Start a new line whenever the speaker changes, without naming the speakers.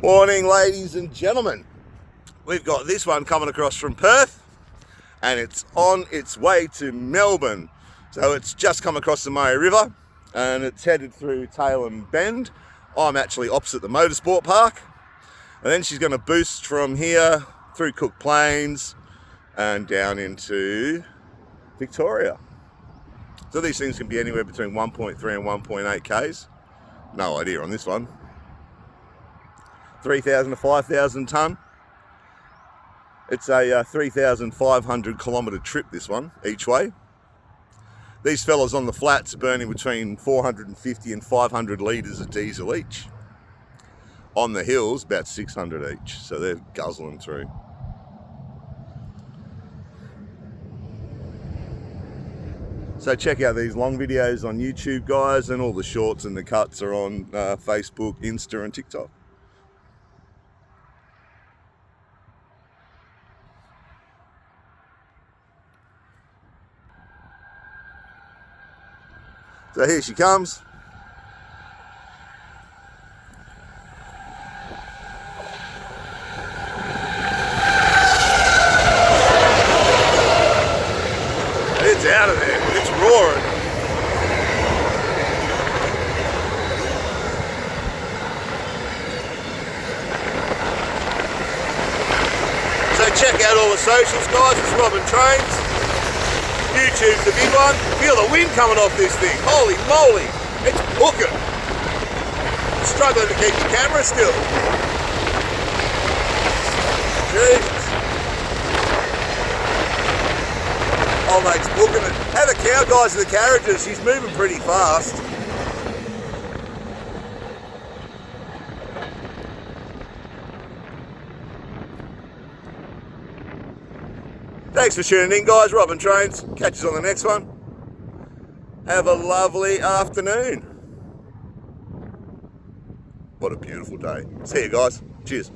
Morning, ladies and gentlemen. We've got this one coming across from Perth and it's on its way to Melbourne. So it's just come across the Murray River and it's headed through Tailem Bend. I'm actually opposite the motorsport park. And then she's going to boost from here through Cook Plains and down into Victoria. So these things can be anywhere between 1.3 and 1.8 Ks. No idea on this one. 3,000 to 5,000 tonne. It's a 3,500 kilometre trip, this one, each way. These fellas on the flats are burning between 450 and 500 litres of diesel each. On the hills, about 600 each, so they're guzzling through. So check out these long videos on YouTube, guys, and all the shorts and the cuts are on Facebook, Insta and TikTok. So here she comes. It's out of there. It's roaring. So check out all the socials, guys. It's Robin Trains. YouTube's the big one. Feel the wind coming off this thing. Holy moly, it's hooking. Struggling to keep the camera still. Jesus. Old mate's booking it. Have a cow, guys, in the carriages. She's moving pretty fast. Thanks for tuning in, guys. Robin Trains. Catch us on the next one. Have a lovely afternoon. What a beautiful day. See you, guys. Cheers.